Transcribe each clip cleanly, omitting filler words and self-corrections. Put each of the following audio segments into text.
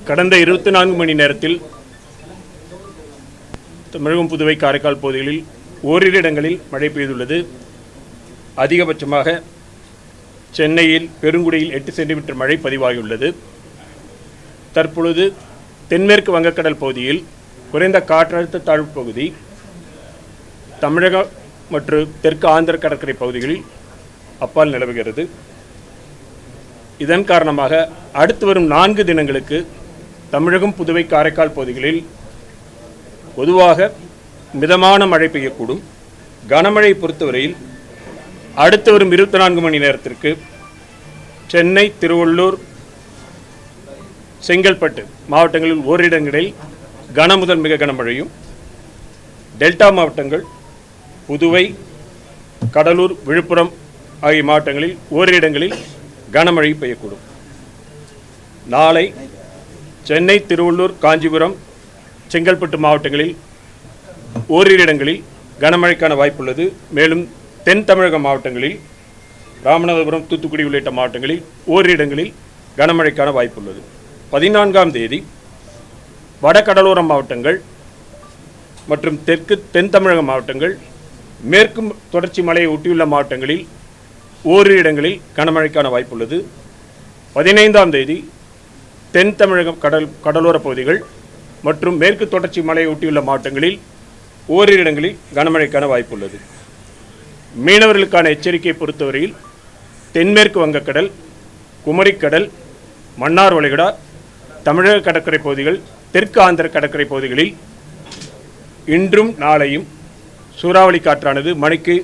கடந்த 24 மணி நேரத்தில் தமிழகம், புதுவை, காரைக்கால் பகுதிகளில் ஓரிரு இடங்களில் மழை பெய்துள்ளது. அதிகபட்சமாக சென்னையில் பெருங்குடியில் 8 சென்டிமீட்டர் மழை பதிவாகியுள்ளது. தற்பொழுது தென்மேற்கு வங்கக்கடல் பகுதியில் குறைந்த காற்றழுத்த தாழ்வு பகுதி தமிழகம் மற்றும் தெற்கு ஆந்திர கடற்கரை பகுதிகளில் அப்பால் நிலவுகிறது. இதன் காரணமாக அடுத்து வரும் 4 தினங்களுக்கு தமிழகம், புதுவை, காரைக்கால் பகுதிகளில் பொதுவாக மிதமான மழை பெய்யக்கூடும். கனமழை பொறுத்தவரையில் அடுத்து வரும் 24 மணி நேரத்திற்கு சென்னை, திருவள்ளூர், செங்கல்பட்டு மாவட்டங்களில் ஓரிடங்களில் கன முதல் மிக கனமழையும், டெல்டா மாவட்டங்கள் புதுவை, கடலூர், விழுப்புரம் ஆகிய மாவட்டங்களில் ஓரிரு இடங்களில் கனமழை பெய்யக்கூடும். நாளை சென்னை, திருவள்ளூர், காஞ்சிபுரம், செங்கல்பட்டு மாவட்டங்களில் ஓரிரு இடங்களில் கனமழைக்கான வாய்ப்புள்ளது. மேலும் தென் தமிழக மாவட்டங்களில் ராமநாதபுரம், தூத்துக்குடி உள்ளிட்ட மாவட்டங்களில் ஓரிரு இடங்களில் கனமழைக்கான வாய்ப்புள்ளது. 14ஆம் தேதி வடகடலோர மாவட்டங்கள் மற்றும் தென் தமிழக மாவட்டங்கள், மேற்கு தொடர்ச்சி மலையை ஒட்டியுள்ள மாவட்டங்களில் ஓரிரு இடங்களில் கனமழைக்கான வாய்ப்புள்ளது. 15ஆம் தேதி தென் தமிழகம் கடலோர பகுதிகள் மற்றும் மேற்கு தொடர்ச்சி மலையை ஒட்டியுள்ள மாவட்டங்களில் ஓரிரு இடங்களில் கனமழைக்கான வாய்ப்புள்ளது. மீனவர்களுக்கான எச்சரிக்கையை பொறுத்தவரையில் தென்மேற்கு வங்கக்கடல், குமரிக்கடல், மன்னார் வளைகுடா, தமிழக கடற்கரை பகுதிகள், தெற்கு ஆந்திர கடற்கரை பகுதிகளில் இன்றும் நாளையும் சூறாவளி காற்றானது மணிக்கு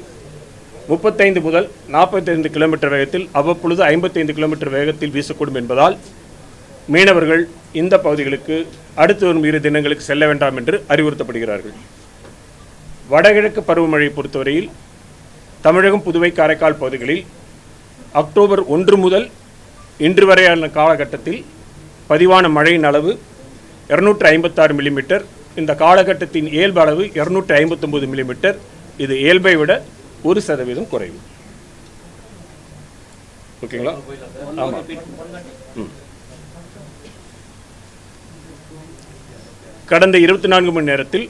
35 முதல் 45 கிலோமீட்டர் வேகத்தில், அவ்வப்பொழுது 55 கிலோமீட்டர் வேகத்தில் வீசக்கூடும் என்பதால் மீனவர்கள் இந்த பகுதிகளுக்கு அடுத்து வரும் 2 தினங்களுக்கு செல்ல வேண்டாம் என்று அறிவுறுத்தப்படுகிறார்கள். வடகிழக்கு பருவமழை பொறுத்தவரையில் தமிழகம், புதுவை, காரைக்கால் பகுதிகளில் அக்டோபர் 1 முதல் இன்று வரையான காலகட்டத்தில் பதிவான மழையின் அளவு 256 மில்லிமீட்டர். இந்த காலகட்டத்தின் இயல்பு அளவு 259 மில்லிமீட்டர். இது இயல்பை விட 1% குறைவு. ஓகேங்களா? ஆமாம். கடந்த 24 மணி நேரத்தில்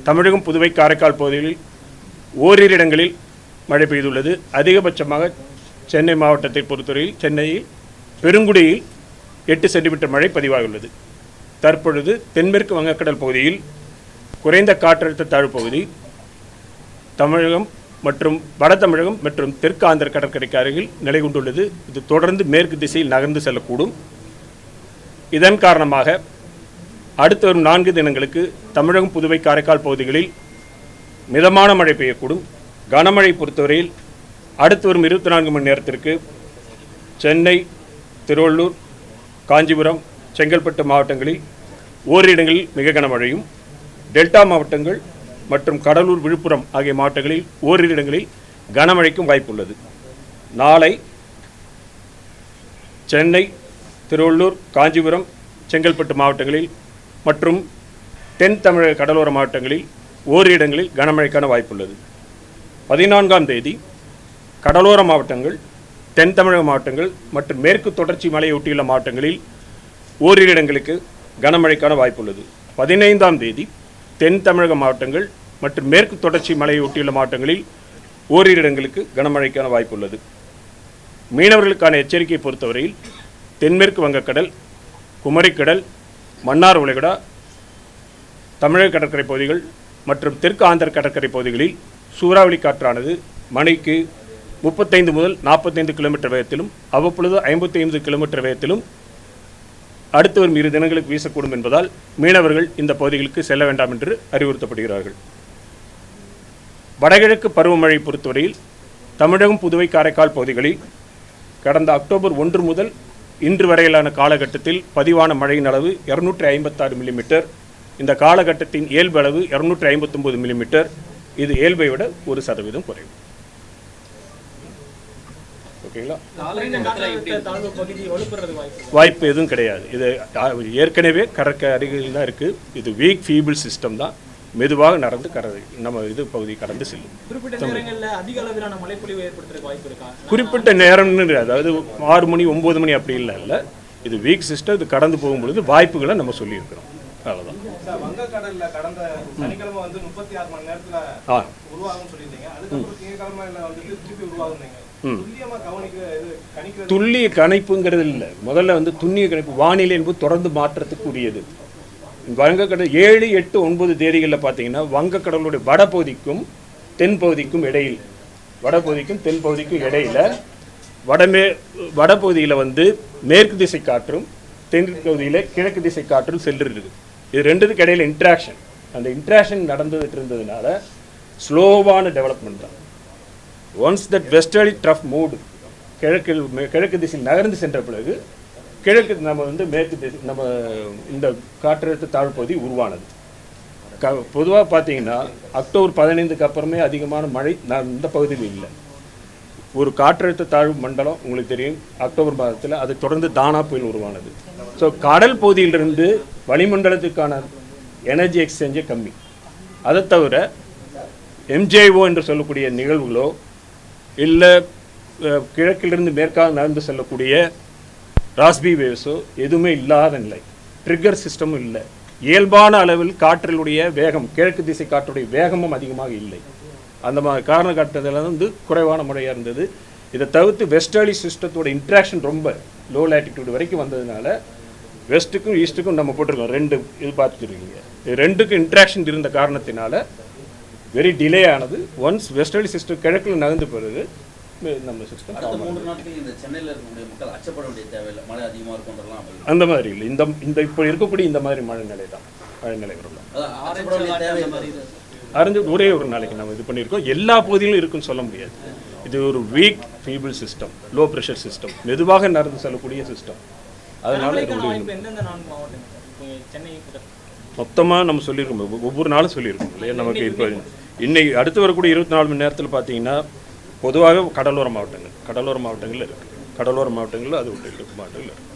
தமிழகம், புதுவை, காரைக்கால் பகுதிகளில் ஓரிரு இடங்களில் மழை பெய்துள்ளது. அதிகபட்சமாக சென்னை மாவட்டத்தை பொறுத்தவரையில் சென்னையில் பெருங்குடியில் 8 சென்டிமீட்டர் மழை பதிவாகியுள்ளது. தற்பொழுது தென்மேற்கு வங்கக்கடல் பகுதியில் குறைந்த காற்றழுத்த தாழ்வு பகுதி தமிழகம் மற்றும் வட தமிழகம் மற்றும் தெற்கு ஆந்திர கடற்கரைக்கு அருகில் நிலை கொண்டுள்ளது. இது தொடர்ந்து மேற்கு திசையில் நகர்ந்து செல்லக்கூடும். இதன் காரணமாக அடுத்து வரும் 4 தினங்களுக்கு தமிழகம், புதுவை, காரைக்கால் பகுதிகளில் மிதமான மழை பெய்யக்கூடும். கனமழை பொறுத்தவரையில் அடுத்து வரும் 24 மணி நேரத்திற்கு சென்னை, திருவள்ளூர், காஞ்சிபுரம், செங்கல்பட்டு மாவட்டங்களில் ஓரிரு இடங்களில் மிக கனமழையும், டெல்டா மாவட்டங்கள் மற்றும் கடலூர், விழுப்புரம் ஆகிய மாவட்டங்களில் ஓரிரு இடங்களில் கனமழைக்கும் வாய்ப்புள்ளது. நாளை சென்னை, திருவள்ளூர், காஞ்சிபுரம், செங்கல்பட்டு மாவட்டங்களில் மற்றும் தென் தமிழக கடலோர மாவட்டங்களில் ஓரிரு இடங்களில் கனமழைக்கான வாய்ப்புள்ளது. 14ஆம் தேதி கடலோர மாவட்டங்கள், தென் தமிழக மாவட்டங்கள் மற்றும் மேற்கு தொடர்ச்சி மலையை ஒட்டியுள்ள மாவட்டங்களில் ஓரிரு இடங்களுக்கு கனமழைக்கான வாய்ப்புள்ளது. 15ஆம் தேதி தென் தமிழக மாவட்டங்கள் மற்றும் மேற்கு தொடர்ச்சி மலையை ஒட்டியுள்ள மாவட்டங்களில் ஓரிரு இடங்களுக்கு கனமழைக்கான வாய்ப்புள்ளது. மீனவர்களுக்கான எச்சரிக்கையை பொறுத்தவரையில் தென்மேற்கு வங்கக்கடல், குமரிக்கடல், மன்னார் வளைகுடா, தமிழக கடற்கரை பகுதிகள் மற்றும் தெற்கு ஆந்திர கடற்கரை பகுதிகளில் சூறாவளி காற்றானது மணிக்கு 35 முதல் 45 கிலோமீட்டர் வேகத்திலும், அவ்வப்பொழுது 55 கிலோமீட்டர் வேகத்திலும் அடுத்து வரும் 2 தினங்களுக்கு வீசக்கூடும் என்பதால் மீனவர்கள் இந்த பகுதிகளுக்கு செல்ல வேண்டாம் என்று அறிவுறுத்தப்படுகிறார்கள். வடகிழக்கு பருவமழை பொறுத்தவரையில் தமிழகம், புதுவை, காரைக்கால் பகுதிகளில் கடந்த அக்டோபர் 1 முதல் இன்று வரையிலான காலகட்டத்தில் பதிவான மழையின் அளவு 256 மில்லிமீட்டர். இந்த காலகட்டத்தின் இயல்பு அளவு 259 மில்லிமீட்டர். இது இயல்பை விட 1% குறைவு. ஓகேங்களா? வாய்ப்பு எதுவும் கிடையாது. இது ஏற்கனவே கடற்கரை அருகில் தான் இருக்குது. இது வீக் ஃபீபிள் சிஸ்டம் தான். மெதுவாக நடந்து நம்ம இது பகுதி கடந்து செல்லும். குறிப்பிட்ட நேரம்னு அதாவது 6 மணி 9 மணி அப்படி இல்லை. இது வீக் சிஸ்டம். இது கடந்து போகும்பொழுது வாய்ப்புகளை நம்ம சொல்லியிருக்கிறோம். அவ்வளோதான். வங்கக்கடல்ல கடந்த சனிக்கிழமை வந்து 36 மணி நேரத்துல உருவாகும் சொல்லியிருந்தீங்க. அதுக்கப்புறம் திங்கட்கிழமையில வந்து திருப்பி உருவாகுனீங்க. துல்லியமா கணிக்கிறது துல்லிய கணிப்புங்கிறது இல்லை. முதல்ல வந்து துல்லிய கணிப்பு வானிலை என்பது தொடர்ந்து மாற்றத்துக்குரியது. வங்கக்கடல் 7, 8, 9 தேதிகளில் பார்த்தீங்கன்னா வங்கக்கடலுடைய வடபகுதிக்கும் தென்பகுதிக்கும் இடையில் வடபகுதியில் வந்து மேற்கு திசை காற்றும் தென்பகுதியில் கிழக்கு திசை காற்றும் சென்றிருக்கு. இது ரெண்டுத்துக்கு இடையில் இன்ட்ராக்ஷன். அந்த இன்ட்ராக்ஷன் நடந்துகிட்டு இருந்ததுனால ஸ்லோவான டெவலப்மெண்ட் தான். ஒன்ஸ் தட் வெஸ்டர்லி ட்ரஃப் மூடு கிழக்கு திசையில் நகர்ந்து சென்ற பிறகு கிழக்கு நம்ம வந்து மேற்கு திசை நம்ம இந்த காற்றழுத்த தாழ்வுப்பகுதி உருவானது. பொதுவாக பார்த்தீங்கன்னா அக்டோபர் 15க்கு அப்புறமே அதிகமான மழை இந்த பகுதியில் இல்லை. ஒரு காற்றழுத்த தாழ்வு மண்டலம் உங்களுக்கு தெரியும், அக்டோபர் மாதத்தில் அது தொடர்ந்து தானா புயல் உருவானது. ஸோ கடல் பகுதியிலிருந்து வளிமண்டலத்துக்கான எனர்ஜி எக்ஸ்சேஞ்சே கம்மி. அதை தவிர எம்ஜேஓ என்று சொல்லக்கூடிய நிகழ்வுகளோ இல்லை கிழக்கிலிருந்து மேற்காக நகர்ந்து செல்லக்கூடிய ராஸ்பி வேவ்ஸோ எதுவுமே இல்லாத நிலை. ட்ரிக்கர் சிஸ்டமும் இல்லை. இயல்பான அளவில் காற்றினுடைய வேகம், கிழக்கு திசை காற்றுடைய வேகமும் அதிகமாக இல்லை. அந்த மாதிரி காரண காட்டுறதுல வந்து குறைவான முறையாக இருந்தது. இதை தவிர்த்து வெஸ்டர்லி சிஸ்டத்தோட இன்ட்ராக்ஷன் ரொம்ப லோ லேட்டிடியூட் வரைக்கும் வந்ததுனால வெஸ்ட்டுக்கும் ஈஸ்ட்டுக்கும் நம்ம போட்டிருக்கோம் 2 இது பார்த்துருக்கீங்க. இது 2க்கும் இன்ட்ராக்ஷன் இருந்த காரணத்தினால வெரி டிலே ஆனது. ஒன்ஸ் வெஸ்டர்லி சிஸ்டம் கிழக்கில் நகர்ந்து பிறகு நம்ம சிஸ்டம் அந்த மாதிரி இல்லை. இந்த இப்போ இருக்கக்கூடிய இந்த மாதிரி மழை நிலை வரும். அறிஞ்சு ஒரே ஒரு நாளைக்கு நம்ம இது பண்ணியிருக்கோம். எல்லா பகுதியிலும் இருக்குன்னு சொல்ல முடியாது. இது ஒரு week feeble system, low pressure system, மெதுவாக நடந்து செல்லக்கூடிய சிஸ்டம். அதனால மொத்தமாக நம்ம சொல்லியிருக்கோம், ஒவ்வொரு நாளும் சொல்லியிருக்கோம் இல்லையா. நமக்கு இப்போ இன்னைக்கு அடுத்து வரக்கூடிய 24 மணி நேரத்தில் பார்த்தீங்கன்னா பொதுவாக கடலோர மாவட்டங்கள் இருக்குது. கடலோர மாவட்டங்களில் அது ஒன்று 2 மாவட்டங்கள் இருக்குது.